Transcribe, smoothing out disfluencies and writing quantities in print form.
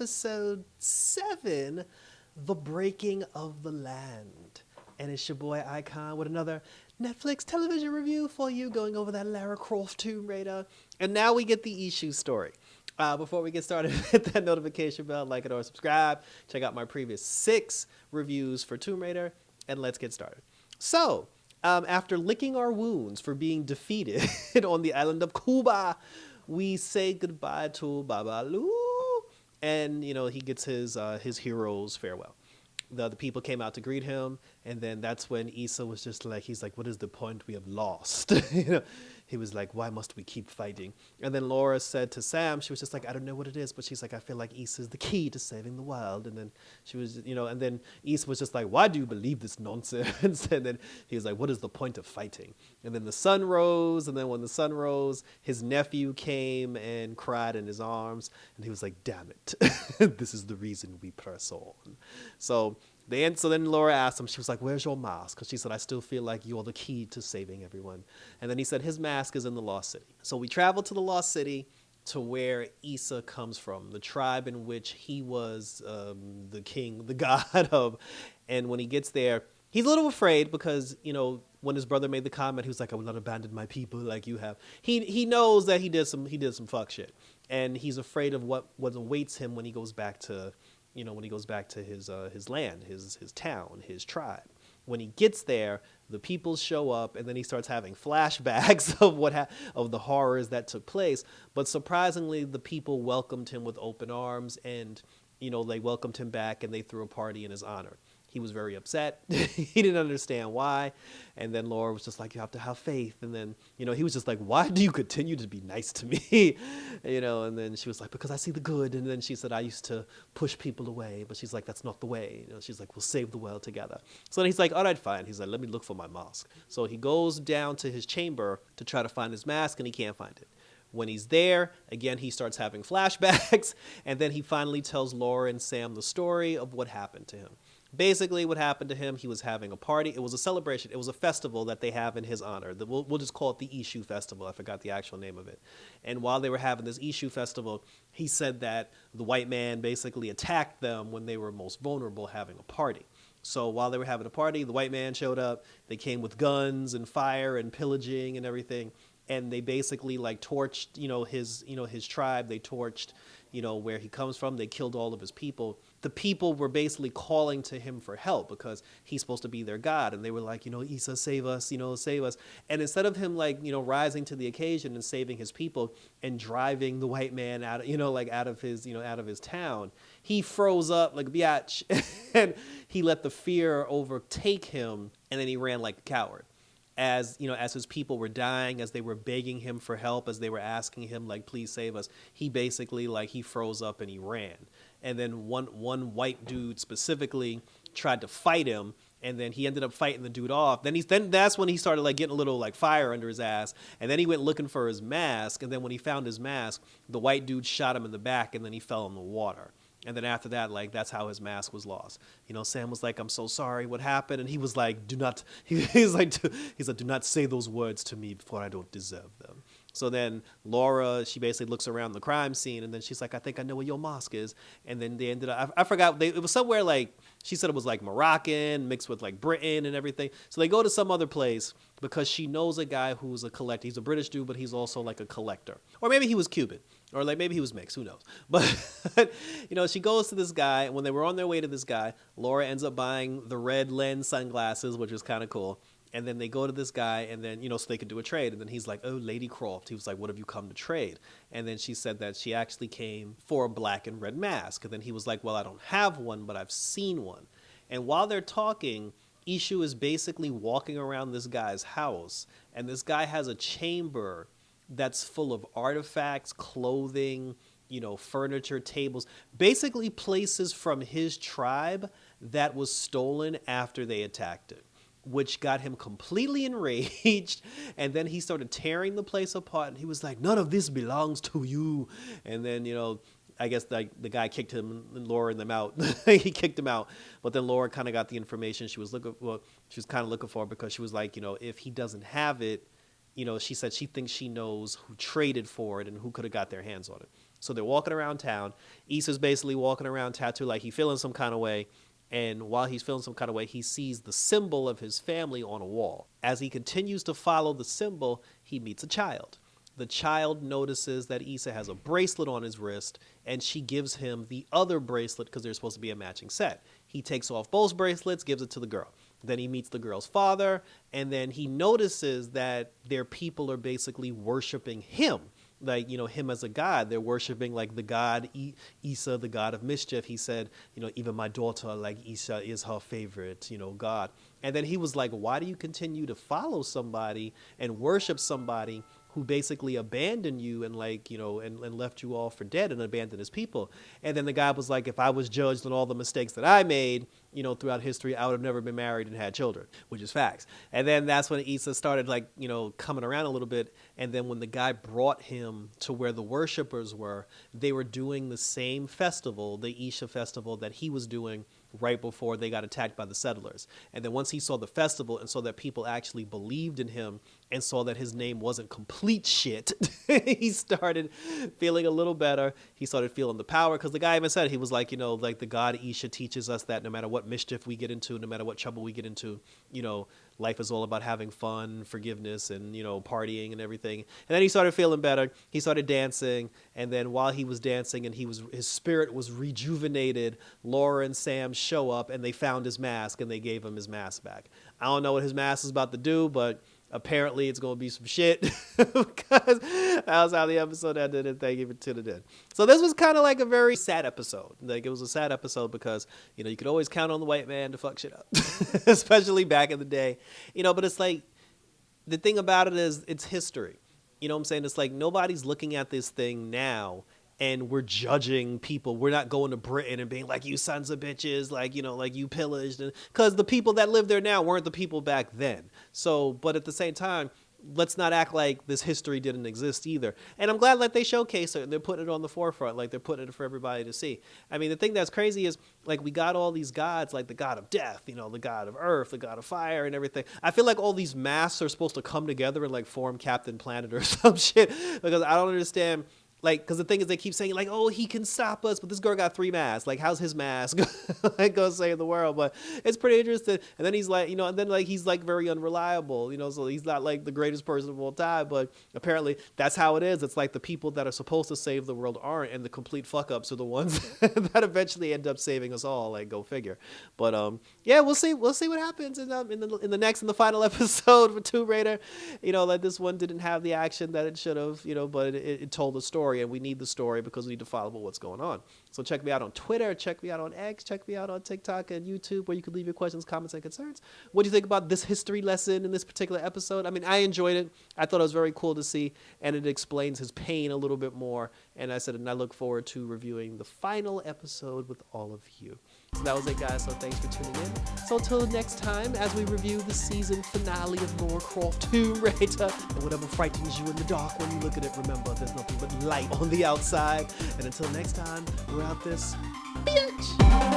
episode 7, The Breaking of the Land. And it's your boy Icon with another Netflix television review for you, going over that Lara Croft Tomb Raider. And now we get the issue story. Before we get started, hit that notification bell, like it or subscribe. Check out my previous 6 reviews for Tomb Raider, and let's get started. So, after licking our wounds for being defeated on the island of Cuba, we say goodbye to Babalu, and he gets his hero's farewell. The people came out to greet him, and then that's when Issa was just like, he's like, what is the point? We have lost. He was like, why must we keep fighting? And then Laura said to Sam, she was just like, I don't know what it is, but she's like, I feel like Issa is the key to saving the world. And then she was, and then Issa was just like, why do you believe this nonsense? And then he was like, what is the point of fighting? And then the sun rose, and then when the sun rose, his nephew came and cried in his arms, and he was like, damn it, this is the reason we press on. So then Laura asked him, she was like, where's your mask? Because she said, I still feel like you're the key to saving everyone. And then he said, his mask is in the Lost City. So we traveled to the Lost City, to where Issa comes from, the tribe in which he was the king, the god of. And when he gets there, he's a little afraid because, when his brother made the comment, he was like, I will not abandon my people like you have. He knows that he did some fuck shit. And he's afraid of what awaits him when he goes back to his land, his town, his tribe. When he gets there, the people show up, and then he starts having flashbacks of the horrors that took place. But surprisingly, the people welcomed him with open arms, and they welcomed him back, and they threw a party in his honor. He was very upset. He didn't understand why. And then Laura was just like, you have to have faith. And then, he was just like, why do you continue to be nice to me? And then she was like, because I see the good. And then she said, I used to push people away. But she's like, that's not the way. She's like, we'll save the world together. So then he's like, all right, fine. He's like, let me look for my mask. So he goes down to his chamber to try to find his mask, and he can't find it. When he's there, again, he starts having flashbacks. And then he finally tells Laura and Sam the story of what happened to him. Basically, what happened to him, he was having a party. It was a celebration. It was a festival that they have in his honor. We'll just call it the Ishu Festival. I forgot the actual name of it. And while they were having this Ishu Festival, he said that the white man basically attacked them when they were most vulnerable having a party. So while they were having a party, the white man showed up. They came with guns and fire and pillaging and everything. And they basically torched, his tribe. They torched, where he comes from. They killed all of his people. The people were basically calling to him for help because he's supposed to be their god. And they were like, Issa, save us, save us. And instead of him rising to the occasion and saving his people and driving the white man out, out of his town, he froze up like a biatch and he let the fear overtake him. And then he ran like a coward. As his people were dying, as they were begging him for help, as they were asking him, please save us, he basically, he froze up and he ran. And then one white dude specifically tried to fight him, and then he ended up fighting the dude off. Then that's when he started, getting a little, fire under his ass. And then he went looking for his mask, and then when he found his mask, the white dude shot him in the back, and then he fell in the water. And then after that, that's how his mask was lost. Sam was like, I'm so sorry, what happened? And he was like, do not say those words to me before I don't deserve them. So then Laura, she basically looks around the crime scene, and then she's like, I think I know where your mosque is. And then they ended up, I forgot, it was somewhere she said it was Moroccan mixed with Britain and everything. So they go to some other place because she knows a guy who's a collector. He's a British dude, but he's also a collector. Or maybe he was Cuban. Or maybe he was mixed, who knows? But, she goes to this guy, and when they were on their way to this guy, Laura ends up buying the red lens sunglasses, which is kind of cool. And then they go to this guy, and then, so they could do a trade. And then he's like, oh, Lady Croft. He was like, what have you come to trade? And then she said that she actually came for a black and red mask. And then he was like, well, I don't have one, but I've seen one. And while they're talking, Ishu is basically walking around this guy's house. And this guy has a chamber that's full of artifacts, clothing, furniture, tables, basically places from his tribe that was stolen after they attacked it, which got him completely enraged. And then he started tearing the place apart, and he was like, none of this belongs to you. And then, I guess the guy kicked him and Laura and them out. He kicked him out. But then Laura kind of got the information she was kind of looking for, because she was like, if he doesn't have it, she said she thinks she knows who traded for it and who could have got their hands on it. So they're walking around town. Issa's basically walking around tattooed like he feeling some kind of way. And while he's feeling some kind of way, he sees the symbol of his family on a wall. As he continues to follow the symbol, he meets a child. The child notices that Issa has a bracelet on his wrist, and she gives him the other bracelet because they're supposed to be a matching set. He takes off both bracelets, gives it to the girl. Then he meets the girl's father, and then he notices that their people are basically worshiping him. Like, him as a god. They're worshiping like the god Issa, the god of mischief. He said, even my daughter, like Issa is her favorite, god. And then he was like, why do you continue to follow somebody and worship somebody who basically abandoned you and and left you all for dead and abandoned his people? And then the guy was like, if I was judged on all the mistakes that I made, throughout history, I would have never been married and had children, which is facts. And then that's when Issa started coming around a little bit. And then when the guy brought him to where the worshipers were, they were doing the same festival, the Isha festival that he was doing right before they got attacked by the settlers. And then once he saw the festival and saw that people actually believed in him and saw that his name wasn't complete shit, he started feeling a little better. He started feeling the power because the guy even said, he was like, like the god Isha teaches us that no matter what mischief we get into, no matter what trouble we get into, life is all about having fun, forgiveness, and, partying and everything. And then he started feeling better. He started dancing. And then while he was dancing and his spirit was rejuvenated, Laura and Sam show up and they found his mask and they gave him his mask back. I don't know what his mask is about to do, but apparently it's going to be some shit because that was how the episode ended, and thank you for tuning in. So this was kind of like a very sad episode. Like, it was a sad episode because, you could always count on the white man to fuck shit up, especially back in the day, but it's like, the thing about it is it's history. You know what I'm saying? It's like nobody's looking at this thing now and we're judging people. We're not going to Britain and being like, you sons of bitches, like you pillaged. Because the people that live there now weren't the people back then. So, but at the same time, let's not act like this history didn't exist either. And I'm glad that they showcase it and they're putting it on the forefront, like they're putting it for everybody to see. I mean, the thing that's crazy is, like, we got all these gods, like the god of death, the god of earth, the god of fire and everything. I feel like all these masks are supposed to come together and like form Captain Planet or some shit, because I don't understand. Like, because the thing is, they keep saying, like, oh, he can stop us, but this girl got 3 masks. Like, how's his mask like go save the world? But it's pretty interesting. And then he's like, and then like he's like very unreliable, so he's not like the greatest person of all time. But apparently that's how it is. It's like the people that are supposed to save the world aren't, and the complete fuck ups are the ones that eventually end up saving us all. Like, go figure. But yeah, we'll see what happens in the final episode for Tomb Raider. Like, this one didn't have the action that it should have, but it told a story. And we need the story because we need to follow what's going on. So check me out on Twitter, check me out on X, check me out on TikTok and YouTube, where you can leave your questions, comments, and concerns. What do you think about this history lesson in this particular episode? I mean, I enjoyed it. I thought it was very cool to see, and it explains his pain a little bit more. And I look forward to reviewing the final episode with all of you. So that was it, guys. So thanks for tuning in. So until next time, as we review the season finale of Lara Croft Tomb Raider, and whatever frightens you in the dark when you look at it, remember, there's nothing but light on the outside. And until next time, we're out this bitch.